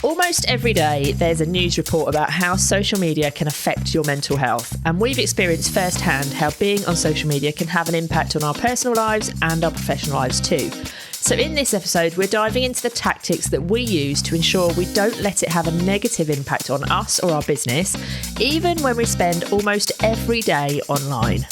Almost every day, there's a news report about how social media can affect your mental health. And we've experienced firsthand how being on social media can have an impact on our personal lives and our professional lives too. So in this episode, we're diving into the tactics that we use to ensure we don't let it have a negative impact on us or our business, even when we spend almost every day online.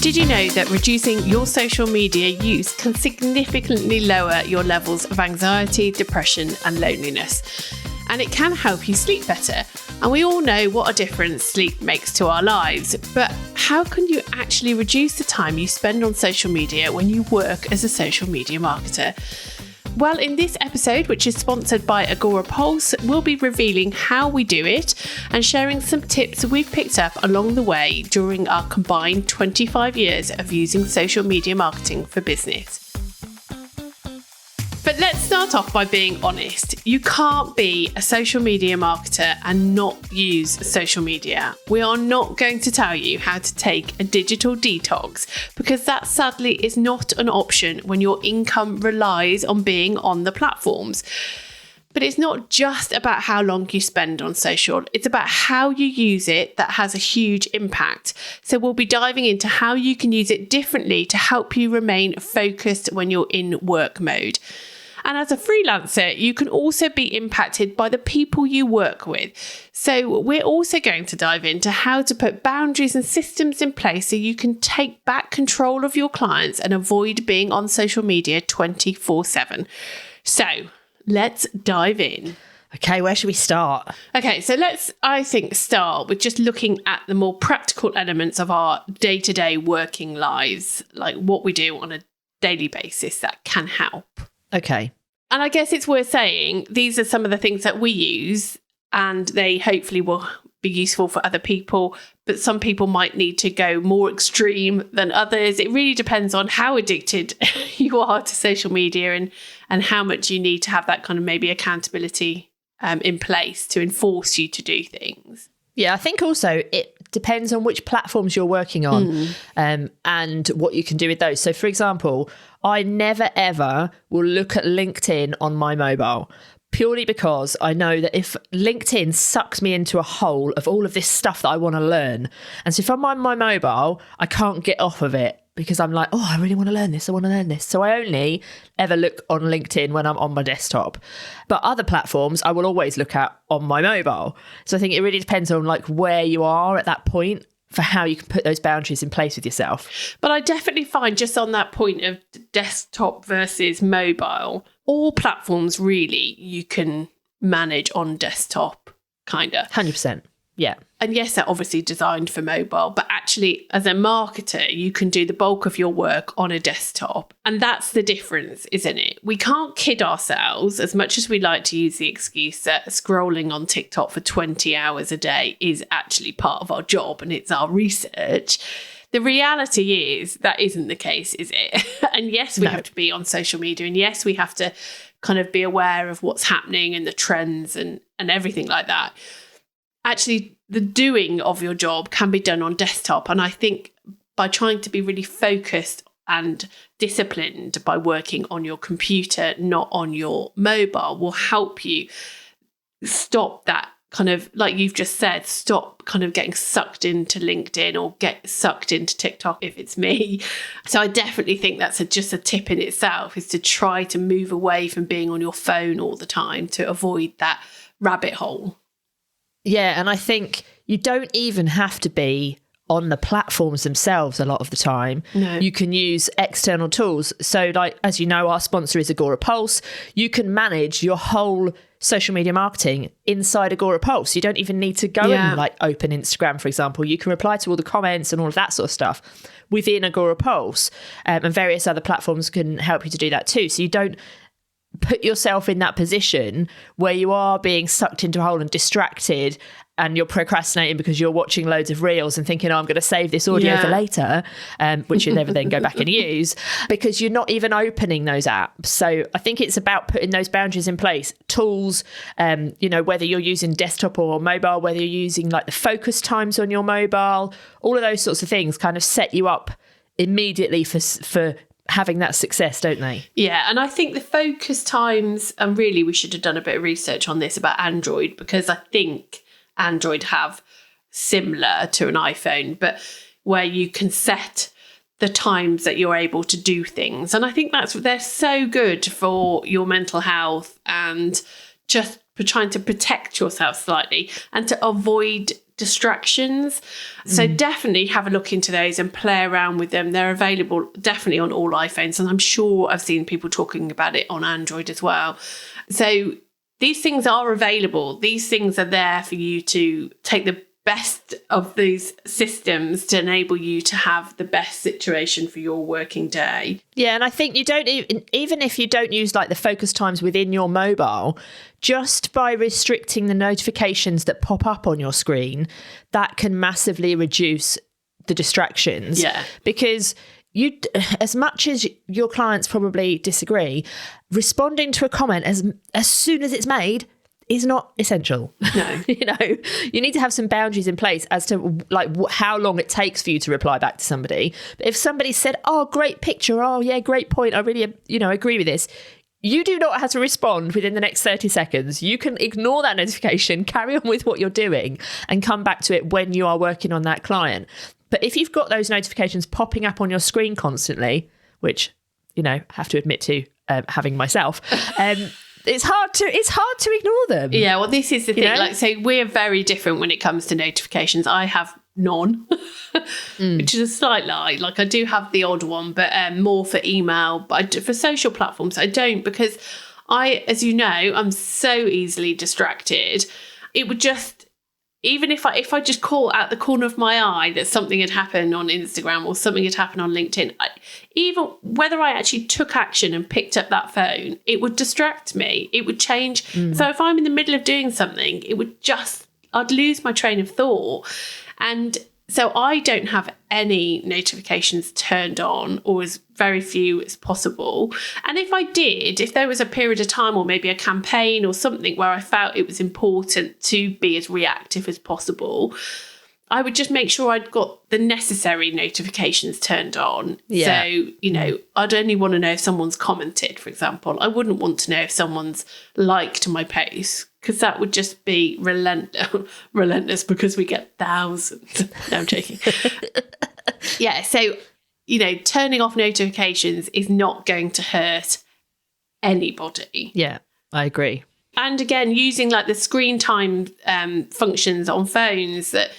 Did you know that reducing your social media use can significantly lower your levels of anxiety, depression, and loneliness? And it can help you sleep better. And we all know what a difference sleep makes to our lives. But how can you actually reduce the time you spend on social media when you work as a social media marketer? Well, in this episode, which is sponsored by Agora Pulse, we'll be revealing how we do it and sharing some tips we've picked up along the way during our combined 25 years of using social media marketing for business. But let's start off by being honest. You can't be a social media marketer and not use social media. We are not going to tell you how to take a digital detox because that sadly is not an option when your income relies on being on the platforms. But it's not just about how long you spend on social, it's about how you use it that has a huge impact. So we'll be diving into how you can use it differently to help you remain focused when you're in work mode. And as a freelancer, you can also be impacted by the people you work with. So we're also going to dive into how to put boundaries and systems in place so you can take back control of your clients and avoid being on social media 24/7. So let's dive in. Okay, where should we start? Okay, so let's, I think, start with just looking at the more practical elements of our day-to-day working lives, like what we do on a daily basis that can help. Okay. And I guess it's worth saying these are some of the things that we use and they hopefully will be useful for other people. But some people might need to go more extreme than others. It really depends on how addicted you are to social media and how much you need to have that kind of maybe accountability in place to enforce you to do things. Yeah, I think also it depends on which platforms you're working on and what you can do with those. So, for example, I never, ever will look at LinkedIn on my mobile purely because I know that if LinkedIn sucks me into a hole of all of this stuff that I want to learn. And so if I'm on my mobile, I can't get off of it because I'm like, oh, I really want to learn this. I want to learn this. So I only ever look on LinkedIn when I'm on my desktop. But other platforms I will always look at on my mobile. So I think it really depends on like where you are at that point for how you can put those boundaries in place with yourself. But I definitely find just on that point of desktop versus mobile, all platforms really you can manage on desktop, kind of. 100%. Yeah. And yes, they're obviously designed for mobile, but actually as a marketer, you can do the bulk of your work on a desktop. And that's the difference, isn't it? We can't kid ourselves as much as we like to use the excuse that scrolling on TikTok for 20 hours a day is actually part of our job and it's our research. The reality is that isn't the case, is it? And yes, we have to be on social media. And yes, we have to kind of be aware of what's happening and the trends and everything like that. Actually, the doing of your job can be done on desktop. And I think by trying to be really focused and disciplined by working on your computer, not on your mobile, will help you stop that kind of, like you've just said, stop kind of getting sucked into LinkedIn or get sucked into TikTok if it's me. So I definitely think that's just a tip in itself, is to try to move away from being on your phone all the time to avoid that rabbit hole. Yeah, and I think you don't even have to be on the platforms themselves a lot of the time. No. You can use external tools. So like, as you know, our sponsor is Agora Pulse. You can manage your whole social media marketing inside Agora Pulse. You don't even need to go and like open Instagram, for example. You can reply to all the comments and all of that sort of stuff within Agora Pulse, and various other platforms can help you to do that too. So you don't put yourself in that position where you are being sucked into a hole and distracted, and you're procrastinating because you're watching loads of reels and thinking, oh, I'm going to save this audio for later, which you never then go back and use, because you're not even opening those apps. So I think it's about putting those boundaries in place. Tools, whether you're using desktop or mobile, whether you're using like the focus times on your mobile, all of those sorts of things kind of set you up immediately for having that success, don't they? Yeah, and I think the focus times, and really we should have done a bit of research on this about Android, because I think Android have similar to an iPhone, but where you can set the times that you're able to do things. And I think they're so good for your mental health and just for trying to protect yourself slightly and to avoid distractions. So definitely have a look into those and play around with them. They're available definitely on all iPhones, and I'm sure I've seen people talking about it on Android as well. So these things are available. These things are there for you to take the best of these systems to enable you to have the best situation for your working day. Yeah, and I think you don't even if you don't use like the focus times within your mobile, just by restricting the notifications that pop up on your screen, that can massively reduce the distractions. Yeah. Because you, as much as your clients probably disagree, responding to a comment as soon as it's made is not essential. No. You need to have some boundaries in place as to like how long it takes for you to reply back to somebody. But if somebody said, oh, great picture, oh yeah, great point, I really, agree with this, you do not have to respond within the next 30 seconds. You can ignore that notification, carry on with what you're doing, and come back to it when you are working on that client. But if you've got those notifications popping up on your screen constantly, which, I have to admit to having myself, it's hard to ignore them. Yeah, well, this is the thing. Like, so we're very different when it comes to notifications. I have none, which is a slight lie. Like, I do have the odd one, but more for email. But for social platforms, I don't, because as you know, I'm so easily distracted. It would just, even if I just caught out the corner of my eye that something had happened on Instagram or something had happened on LinkedIn, even whether I actually took action and picked up that phone, it would distract me. It would change. So if I'm in the middle of doing something, I'd lose my train of thought. And so I don't have any notifications turned on, or as very few as possible. And if there was a period of time or maybe a campaign or something where I felt it was important to be as reactive as possible, I would just make sure I'd got the necessary notifications turned on. Yeah. So, I'd only want to know if someone's commented, for example. I wouldn't want to know if someone's liked my post, because that would just be relentless because we get thousands. No, I'm joking. Yeah, so, turning off notifications is not going to hurt anybody. Yeah, I agree. And again, using like the screen time functions on phones that,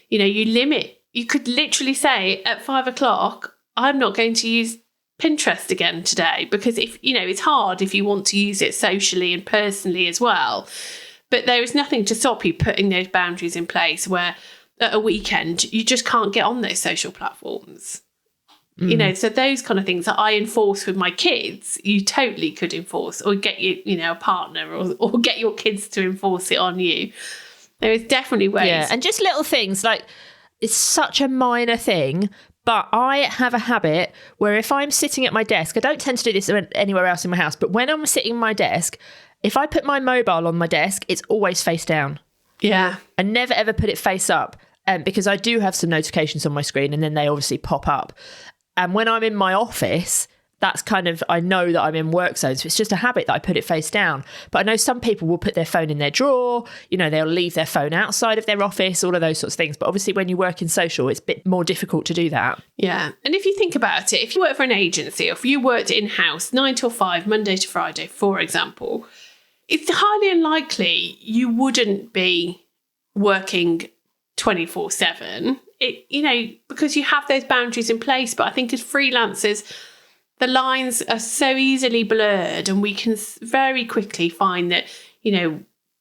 you limit. You could literally say at 5 o'clock, I'm not going to use Pinterest again today, because it's hard if you want to use it socially and personally as well. But there is nothing to stop you putting those boundaries in place where at a weekend, you just can't get on those social platforms. So those kind of things that I enforce with my kids, you totally could enforce, or get a partner or get your kids to enforce it on you. There is definitely ways. Yeah, and just little things like, it's such a minor thing, but I have a habit where if I'm sitting at my desk, I don't tend to do this anywhere else in my house, but when I'm sitting at my desk, if I put my mobile on my desk, it's always face down. Yeah. I never ever put it face up, because I do have some notifications on my screen, and then they obviously pop up. And when I'm in my office, that's kind of, I know that I'm in work zone. So it's just a habit that I put it face down. But I know some people will put their phone in their drawer, they'll leave their phone outside of their office, all of those sorts of things. But obviously when you work in social, it's a bit more difficult to do that. Yeah. And if you think about it, if you work for an agency, or if you worked in-house 9 till 5, Monday to Friday, for example, it's highly unlikely you wouldn't be working 24/7. Because you have those boundaries in place. But I think as freelancers, the lines are so easily blurred, and we can very quickly find that,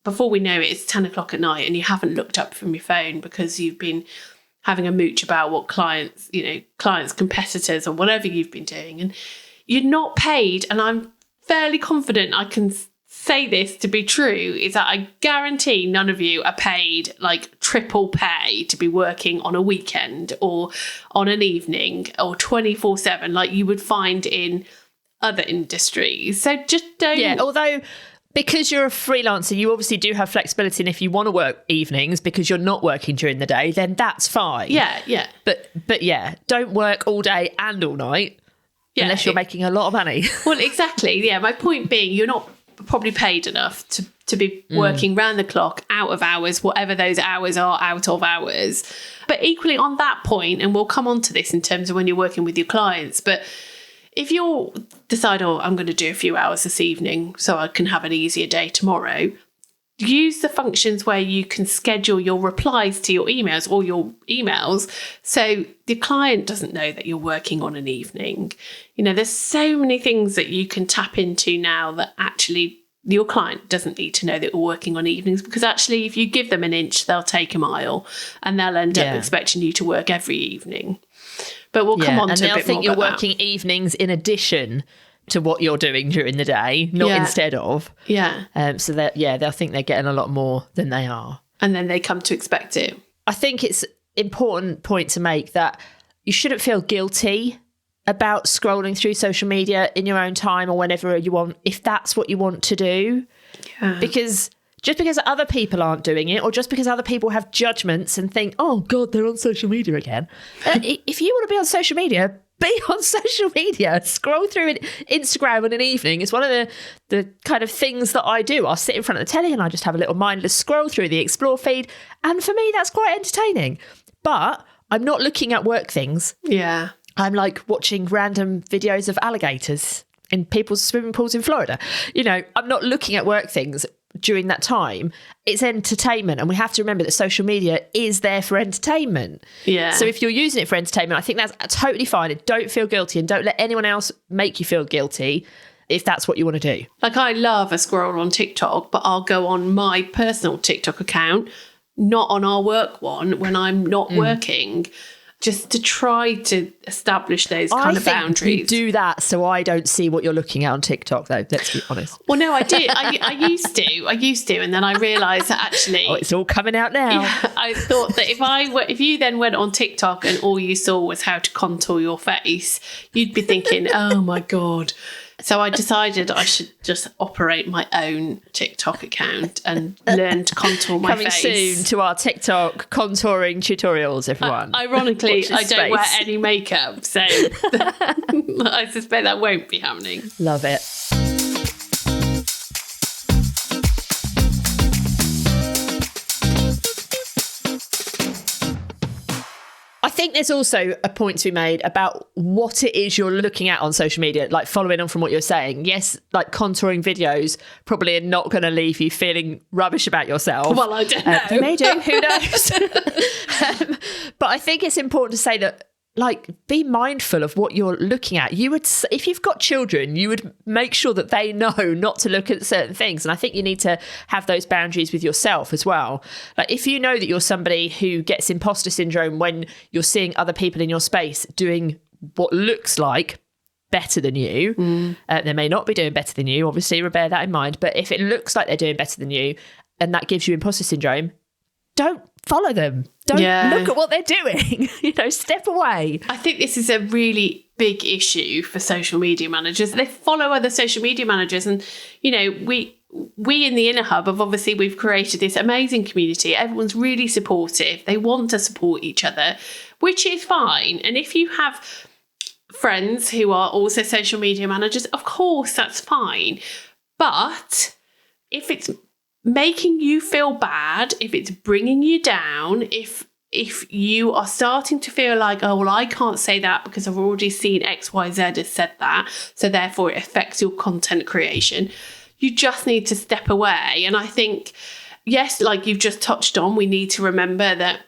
before we know it, it's 10 o'clock at night and you haven't looked up from your phone because you've been having a mooch about what clients, competitors, or whatever you've been doing. And you're not paid. And I'm fairly confident I can say this to be true, is that I guarantee none of you are paid like triple pay to be working on a weekend or on an evening or 24/7 like you would find in other industries. So just don't. Yeah, although because you're a freelancer, you obviously do have flexibility, and if you want to work evenings because you're not working during the day, then that's fine. Yeah. But yeah, don't work all day and all night unless you're making a lot of money. Well, exactly. Yeah, my point being, you're not probably paid enough to be working round the clock, out of hours, whatever those hours are, out of hours. But equally on that point, and we'll come on to this in terms of when you're working with your clients, but if you decide, I'm going to do a few hours this evening so I can have an easier day tomorrow, use the functions where you can schedule your replies to your emails or your emails so the client doesn't know that you're working on an evening. You know, there's so many things that you can tap into now that actually your client doesn't need to know that you're working on evenings, because actually if you give them an inch, they'll take a mile and they'll end up expecting you to work every evening. But we'll come on to a bit more about that. And they'll think you're working evenings in addition to what you're doing during the day, not instead of. Yeah. So that they'll think they're getting a lot more than they are. And then they come to expect it. I think it's important point to make that you shouldn't feel guilty about scrolling through social media in your own time or whenever you want, if that's what you want to do. Yeah. Because just because other people aren't doing it, or just because other people have judgments and think, oh God, they're on social media again. If you want to be on social media, be on social media. Scroll through Instagram in an evening. It's one of the kind of things that I do. I'll sit in front of the telly and I just have a little mindless scroll through the Explore feed. And for me, that's quite entertaining. But I'm not looking at work things. Yeah. I'm like watching random videos of alligators in people's swimming pools in Florida. You know, I'm not looking at work things during that time. It's entertainment, and we have to remember that social media is there for entertainment. Yeah. So if you're using it for entertainment, I think that's totally fine. And don't feel guilty, and don't let anyone else make you feel guilty if that's what you want to do. Like, I love a scroll on TikTok, but I'll go on my personal TikTok account, not on our work one when I'm not working, just to try to establish those kind of boundaries. You do that so I don't see what you're looking at on TikTok, though. Let's be honest. Well, no, I did. I used to, and then I realised that actually, it's all coming out now. Yeah, I thought that if you then went on TikTok and all you saw was how to contour your face, you'd be thinking, oh my God. So I decided I should just operate my own TikTok account and learn to contour my face. Coming soon to our TikTok contouring tutorials, everyone. Ironically, I don't wear any makeup, so I suspect that won't be happening. Love it. I think there's also a point to be made about what it is you're looking at on social media, like following on from what you're saying. Yes, like contouring videos probably are not going to leave you feeling rubbish about yourself. Well, I don't know. They may do, who knows? But I think it's important to say that, like, be mindful of what you're looking at. You would, if you've got children, you would make sure that they know not to look at certain things. And I think you need to have those boundaries with yourself as well. Like, if you know that you're somebody who gets imposter syndrome when you're seeing other people in your space doing what looks like better than you, they may not be doing better than you, obviously, bear that in mind. But if it looks like they're doing better than you and that gives you imposter syndrome, don't follow them. Don't look at what they're doing. Step away. I think this is a really big issue for social media managers. They follow other social media managers, and we in the Inner Hub we've created this amazing community. Everyone's really supportive. They want to support each other, which is fine. And if you have friends who are also social media managers, of course that's fine. But if it's making you feel bad, if it's bringing you down, if you are starting to feel like, oh, well, I can't say that because I've already seen XYZ has said that, so therefore it affects your content creation, you just need to step away. And I think, yes, like you've just touched on, we need to remember that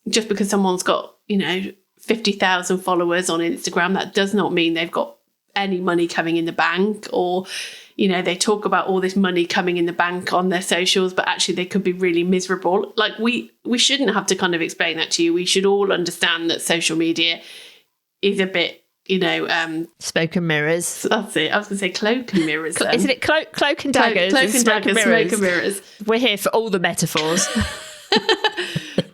just because someone's got, 50,000 followers on Instagram, that does not mean they've got any money coming in the bank, or they talk about all this money coming in the bank on their socials, but actually they could be really miserable. Like we shouldn't have to kind of explain that to you. We should all understand that social media is a bit Smoke and mirrors. That's it. I was going to say cloak and mirrors. Isn't it cloak and daggers? Cloak and daggers, smoke and mirrors. We're here for all the metaphors.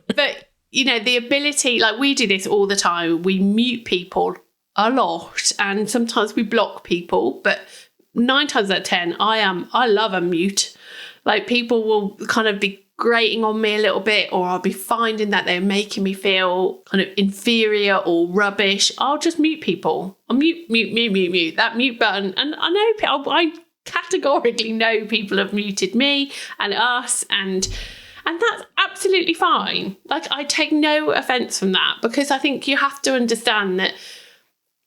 But, the ability, like we do this all the time. We mute people a lot and sometimes we block people. But 9 times out of 10, I love a mute. Like people will kind of be grating on me a little bit, or I'll be finding that they're making me feel kind of inferior or rubbish. I'll just mute people. I'll mute that mute button. And I know, I categorically know people have muted me and us, and that's absolutely fine. Like I take no offense from that, because I think you have to understand that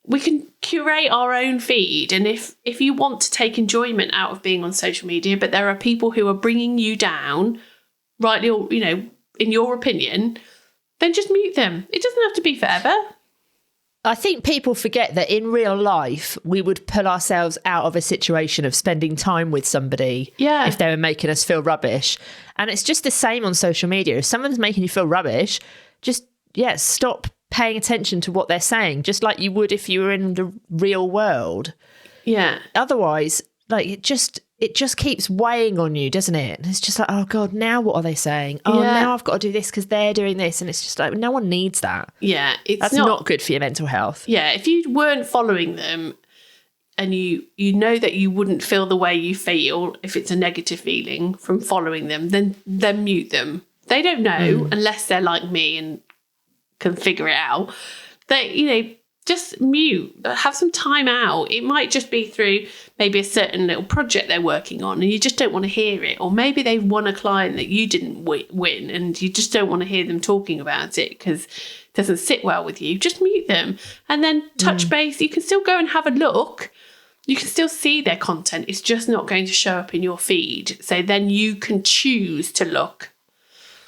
we can curate our own feed. And if you want to take enjoyment out of being on social media, but there are people who are bringing you down, rightly or, in your opinion, then just mute them. It doesn't have to be forever. I think people forget that in real life, we would pull ourselves out of a situation of spending time with somebody if they were making us feel rubbish. And it's just the same on social media. If someone's making you feel rubbish, just, stop paying attention to what they're saying, just like you would if you were in the real world. Yeah. Otherwise, like it just keeps weighing on you, doesn't it? And it's just like, oh God, now what are they saying? Oh, now I've got to do this because they're doing this. And it's just like, no one needs that. Yeah. That's not good for your mental health. Yeah. If you weren't following them and you know that you wouldn't feel the way you feel if it's a negative feeling from following them, then mute them. They don't know unless they're like me and can figure it out. They, just mute, have some time out. It might just be through maybe a certain little project they're working on and you just don't want to hear it. Or maybe they've won a client that you didn't win and you just don't want to hear them talking about it because it doesn't sit well with you. Just mute them and then touch base. You can still go and have a look. You can still see their content. It's just not going to show up in your feed. So then you can choose to look.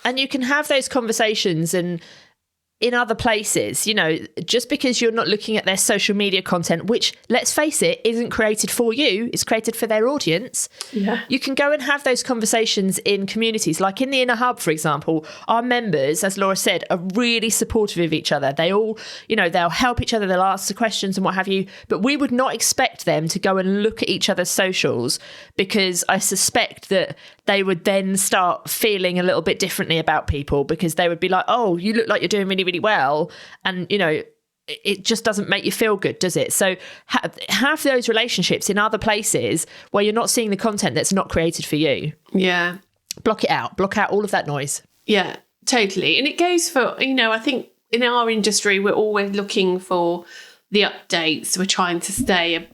And you can have those conversations and in other places, just because you're not looking at their social media content, which, let's face it, isn't created for you, it's created for their audience. Yeah. You can go and have those conversations in communities. Like in the Inner Hub, for example, our members, as Laura said, are really supportive of each other. They all, they'll help each other, they'll ask the questions and what have you. But we would not expect them to go and look at each other's socials, because I suspect that they would then start feeling a little bit differently about people, because they would be like, oh, you look like you're doing really, really well. And, it just doesn't make you feel good, does it? So have those relationships in other places where you're not seeing the content that's not created for you. Yeah. Block it out. Block out all of that noise. Yeah, totally. And it goes for, I think in our industry, we're always looking for the updates. We're trying to stay,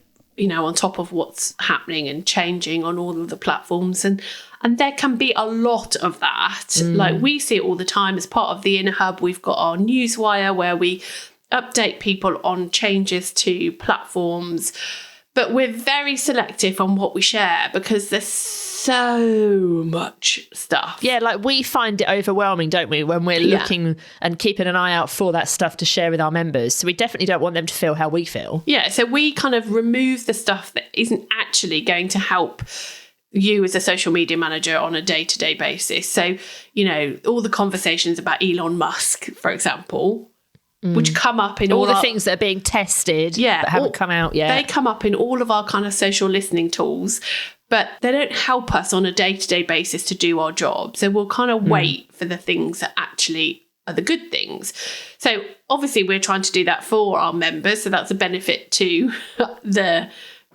on top of what's happening and changing on all of the platforms. And there can be a lot of that. Like we see it all the time as part of the Inner Hub. We've got our newswire where we update people on changes to platforms. But we're very selective on what we share because there's so much stuff. Yeah, like we find it overwhelming, don't we, when we're looking and keeping an eye out for that stuff to share with our members. So we definitely don't want them to feel how we feel. Yeah, so we kind of remove the stuff that isn't actually going to help you as a social media manager on a day-to-day basis. So, all the conversations about Elon Musk, for example, which come up in all the things that are being tested but haven't come out yet. They come up in all of our kind of social listening tools, but they don't help us on a day-to-day basis to do our job. So we'll kind of wait for the things that actually are the good things. So obviously we're trying to do that for our members. So that's a benefit to the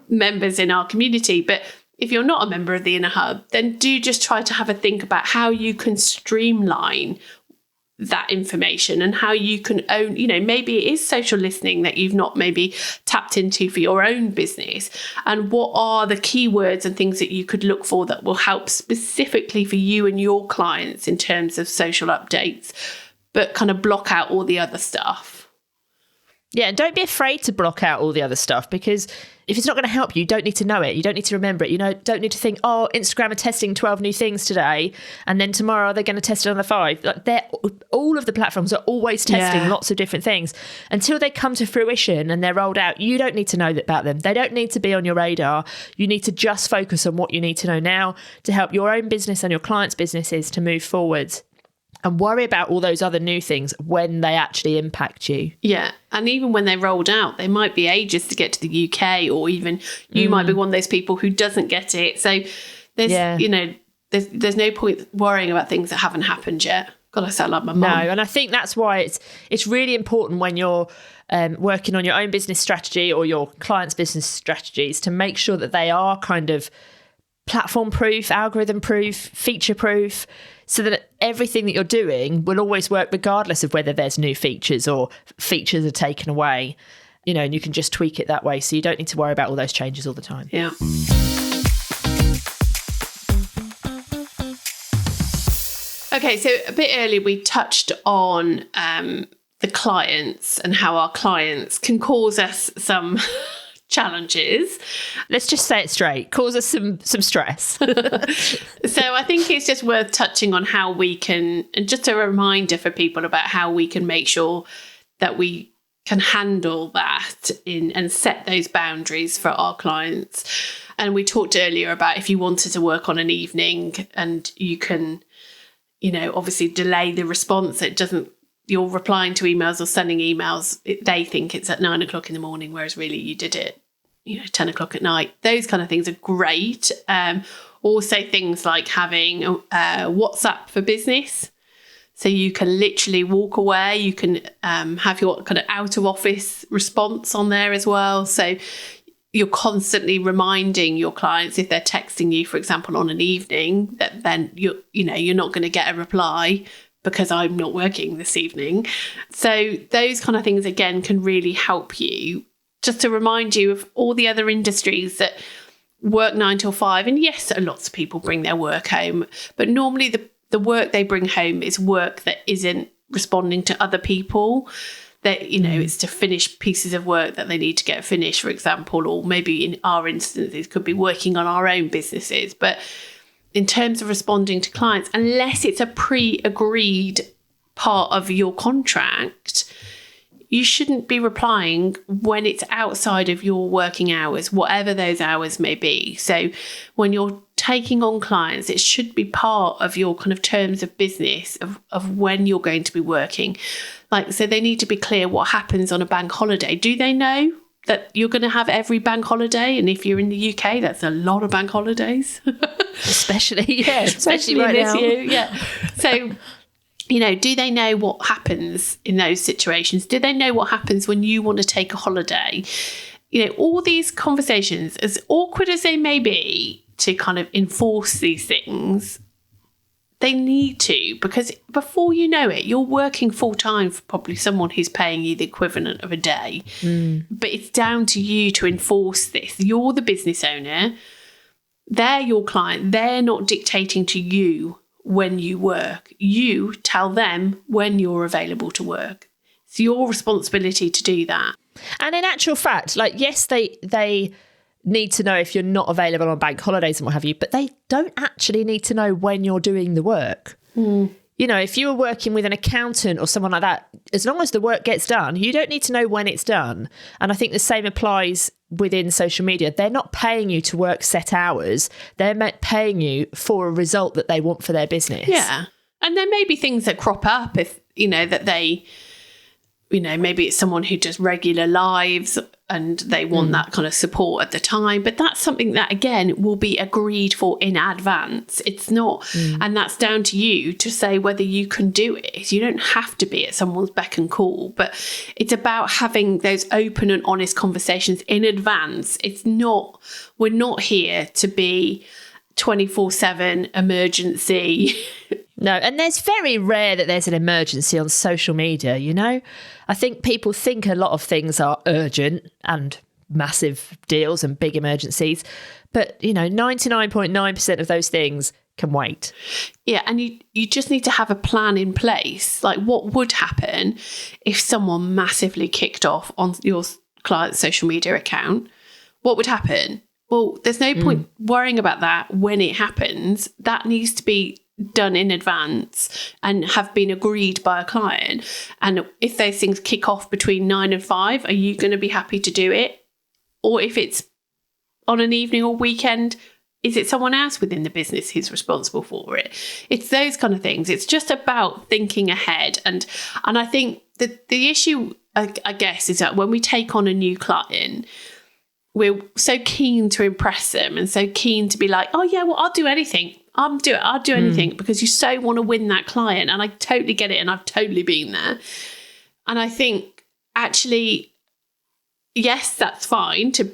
members in our community. But if you're not a member of the Inner Hub, then do just try to have a think about how you can streamline that information and how you can own, maybe it is social listening that you've not maybe tapped into for your own business. And what are the keywords and things that you could look for that will help specifically for you and your clients in terms of social updates, but kind of block out all the other stuff. Yeah, and don't be afraid to block out all the other stuff, because if it's not going to help you, you don't need to know it. You don't need to remember it. Don't need to think, oh, Instagram are testing 12 new things today, and then tomorrow they're going to test another 5. Like all of the platforms are always testing lots of different things until they come to fruition and they're rolled out. You don't need to know about them. They don't need to be on your radar. You need to just focus on what you need to know now to help your own business and your clients' businesses to move forward. and worry about all those other new things when they actually impact you. Yeah. And even when they rolled out, they might be ages to get to the UK, or even you might be one of those people who doesn't get it. So there's, there's no point worrying about things that haven't happened yet. God, I sound like my mum. No, and I think that's why it's really important when you're working on your own business strategy or your client's business strategies to make sure that they are kind of platform proof, algorithm proof, feature proof, so that everything that you're doing will always work regardless of whether there's new features or features are taken away, and you can just tweak it that way. So you don't need to worry about all those changes all the time. Yeah. Okay, so a bit earlier we touched on the clients and how our clients can cause us some challenges. Let's just say it straight, cause us some stress. So I think it's just worth touching on how we can, and just a reminder for people about how we can make sure that we can handle that and set those boundaries for our clients. And we talked earlier about if you wanted to work on an evening and you can, obviously delay the response. You're replying to emails or sending emails. They think it's at 9 o'clock in the morning, whereas really you did it, 10 o'clock at night. Those kind of things are great. Also things like having WhatsApp for business. So you can literally walk away. You can have your kind of out of office response on there as well. So you're constantly reminding your clients if they're texting you, for example, on an evening, that then you're not going to get a reply because I'm not working this evening. So those kind of things, again, can really help you, just to remind you of all the other industries that work 9 till 5. And yes, lots of people bring their work home, but normally the work they bring home is work that isn't responding to other people. That, it's to finish pieces of work that they need to get finished, for example, or maybe in our instances could be working on our own businesses. But in terms of responding to clients, unless it's a pre-agreed part of your contract, you shouldn't be replying when it's outside of your working hours, whatever those hours may be. So when you're taking on clients, it should be part of your kind of terms of business of when you're going to be working. So they need to be clear what happens on a bank holiday. Do they know that you're going to have every bank holiday? And if you're in the UK, that's a lot of bank holidays. especially right now. Yeah. So, do they know what happens in those situations? Do they know what happens when you want to take a holiday? All these conversations, as awkward as they may be to kind of enforce these things, they need to, because before you know it, you're working full time for probably someone who's paying you the equivalent of a day. But it's down to you to enforce this. You're the business owner. They're your client. They're not dictating to you when you work. You tell them when you're available to work. It's your responsibility to do that. And in actual fact, yes, they need to know if you're not available on bank holidays and what have you, but they don't actually need to know when you're doing the work. If you were working with an accountant or someone like that, as long as the work gets done, you don't need to know when it's done. And I think the same applies within social media. They're not paying you to work set hours. They're paying you for a result that they want for their business. Yeah. And there may be things that crop up if, that they, maybe it's someone who does regular lives and they want that kind of support at the time. But that's something that, again, will be agreed for in advance. It's not, and that's down to you to say whether you can do it. You don't have to be at someone's beck and call, but it's about having those open and honest conversations in advance. We're not here to be 24/7 emergency. No, and there's very rare that there's an emergency on social media, I think people think a lot of things are urgent and massive deals and big emergencies, but, 99.9% of those things can wait. Yeah, and you just need to have a plan in place. Like, what would happen if someone massively kicked off on your client's social media account? What would happen? Well, there's no point worrying about that when it happens. That needs to be done in advance and have been agreed by a client. And if those things kick off between 9 and 5, are you going to be happy to do it? Or if it's on an evening or weekend, is it someone else within the business who's responsible for it? It's those kind of things. It's just about thinking ahead. And I think that the issue, I guess, is that when we take on a new client, we're so keen to impress them and so keen to be like, oh yeah, well, I'll do anything. I'll do anything, because you so want to win that client. And I totally get it. And I've totally been there. And I think actually, yes, that's fine to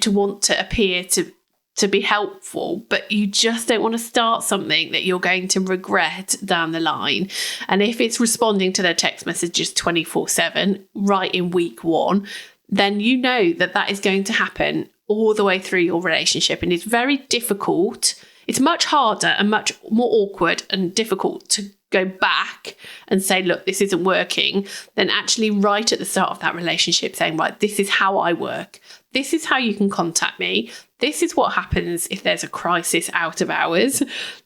want to appear to be helpful, but you just don't want to start something that you're going to regret down the line. And if it's responding to their text messages 24/7 right in week 1, then you know that is going to happen all the way through your relationship. And it's very difficult. It's much harder and much more awkward and difficult to go back and say, look, this isn't working, than actually right at the start of that relationship saying, right, this is how I work. This is how you can contact me. This is what happens if there's a crisis out of hours,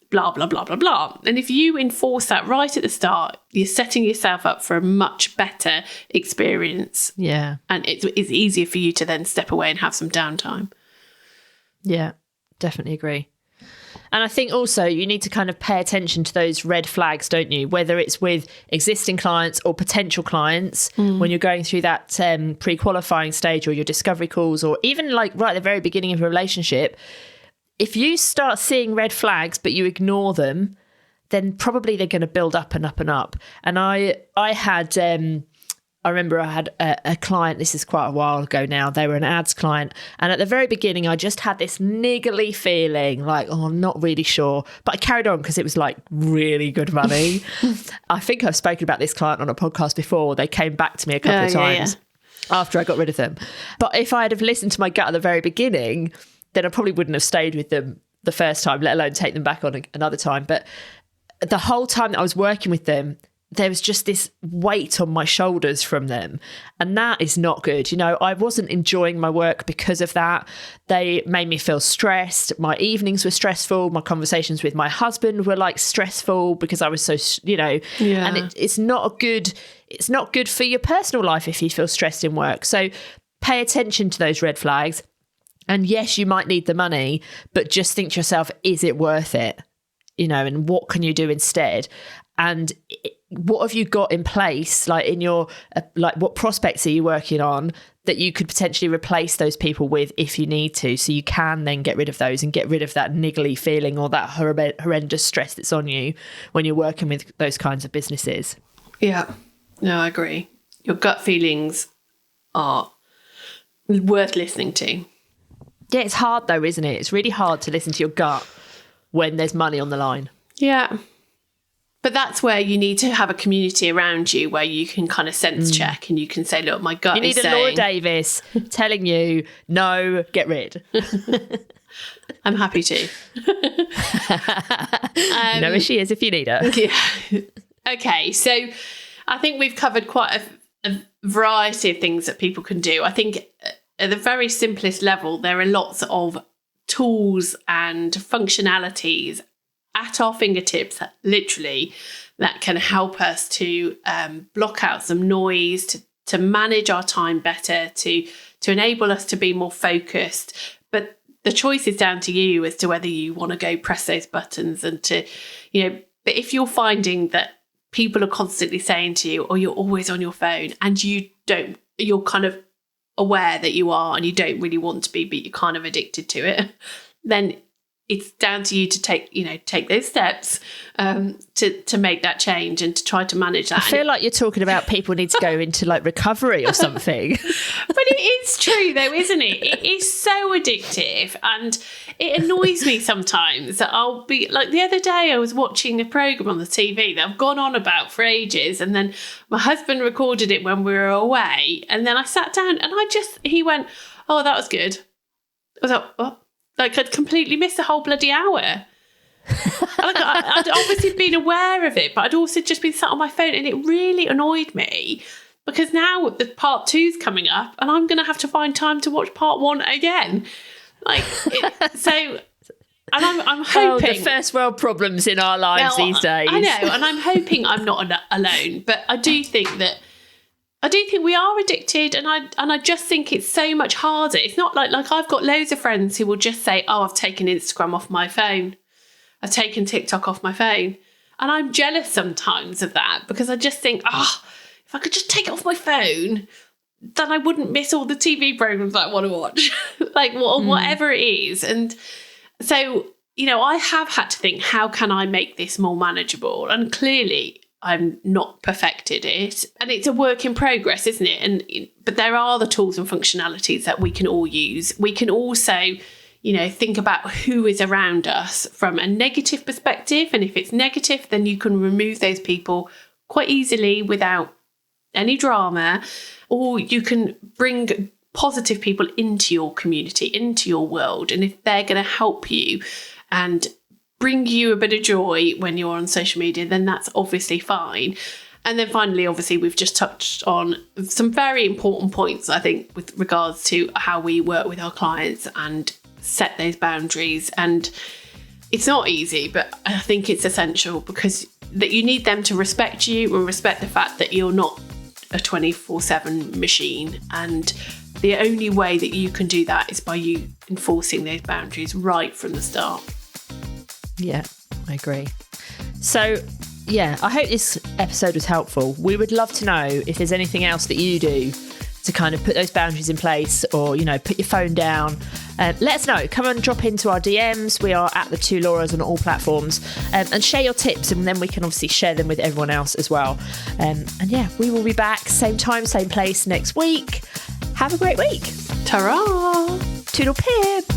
blah, blah, blah, blah, blah. And if you enforce that right at the start, you're setting yourself up for a much better experience. Yeah. And it's easier for you to then step away and have some downtime. Yeah, definitely agree. And I think also you need to kind of pay attention to those red flags, don't you? Whether it's with existing clients or potential clients, when you're going through that pre-qualifying stage or your discovery calls, or even like right at the very beginning of a relationship, if you start seeing red flags but you ignore them, then probably they're going to build up and up and up. And I remember I had a client, this is quite a while ago now, they were an ads client. And at the very beginning, I just had this niggly feeling like, oh, I'm not really sure. But I carried on because it was like really good money. I think I've spoken about this client on a podcast before. They came back to me a couple of times after I got rid of them. But if I had have listened to my gut at the very beginning, then I probably wouldn't have stayed with them the first time, let alone take them back on another time. But the whole time that I was working with them, there was just this weight on my shoulders from them. And that is not good. You know, I wasn't enjoying my work because of that. They made me feel stressed. My evenings were stressful. My conversations with my husband were like stressful because I was so, and it's not good for your personal life if you feel stressed in work. So pay attention to those red flags. And yes, you might need the money, but just think to yourself, is it worth it? And what can you do instead? And what have you got in place, like in your, what prospects are you working on that you could potentially replace those people with if you need to, so you can then get rid of those and get rid of that niggly feeling or that horrendous stress that's on you when you're working with those kinds of businesses. Yeah, no, I agree. Your gut feelings are worth listening to. Yeah, it's hard though, isn't it? It's really hard to listen to your gut when there's money on the line. Yeah. But that's where you need to have a community around you where you can kind of sense check and you can say, look, my gut is saying... You need a Laura Davis telling you, no, get rid. I'm happy to. Know where she is if you need her. Yeah. Okay, so I think we've covered quite a variety of things that people can do. I think at the very simplest level, there are lots of tools and functionalities at our fingertips, literally, that can help us to block out some noise, to manage our time better, to enable us to be more focused. But the choice is down to you as to whether you want to go press those buttons and to, but if you're finding that people are constantly saying to you, or you're always on your phone and you're kind of aware that you are and you don't really want to be, but you're kind of addicted to it, then it's down to you to take those steps to make that change and to try to manage that. I feel like you're talking about people need to go into like recovery or something. But it is true though, isn't it? It is so addictive, and it annoys me sometimes that I'll be like, the other day I was watching a programme on the TV that I've gone on about for ages, and then my husband recorded it when we were away, and then I sat down and he went, oh, that was good. I was like, what? Like, I'd completely missed the whole bloody hour. I'd obviously been aware of it, but I'd also just been sat on my phone, and it really annoyed me because now the part 2's coming up and I'm going to have to find time to watch part 1 again. And I'm hoping... the first world problems in our lives these days. I know, and I'm hoping I'm not alone, but I do think that I do think we are addicted, and I just think it's so much harder. It's not like I've got loads of friends who will just say, oh, I've taken Instagram off my phone. I've taken TikTok off my phone. And I'm jealous sometimes of that, because I just think, if I could just take it off my phone, then I wouldn't miss all the TV programs I want to watch, whatever it is. And so, I have had to think, how can I make this more manageable? And clearly I'm not perfected it. And it's a work in progress, isn't it? But there are the tools and functionalities that we can all use. We can also, think about who is around us from a negative perspective. And if it's negative, then you can remove those people quite easily without any drama. Or you can bring positive people into your community, into your world. And if they're going to help you and bring you a bit of joy when you're on social media, then that's obviously fine. And then finally, obviously, we've just touched on some very important points, I think, with regards to how we work with our clients and set those boundaries. And it's not easy, but I think it's essential, because that you need them to respect you and respect the fact that you're not a 24/7 machine. And the only way that you can do that is by you enforcing those boundaries right from the start. Yeah, I agree. So, I hope this episode was helpful. We would love to know if there's anything else that you do to kind of put those boundaries in place, or, put your phone down. Let us know. Come and drop into our DMs. We are at the Two Lauras on all platforms, and share your tips, and then we can obviously share them with everyone else as well. We will be back same time, same place next week. Have a great week. Ta-ra! Toodle pip.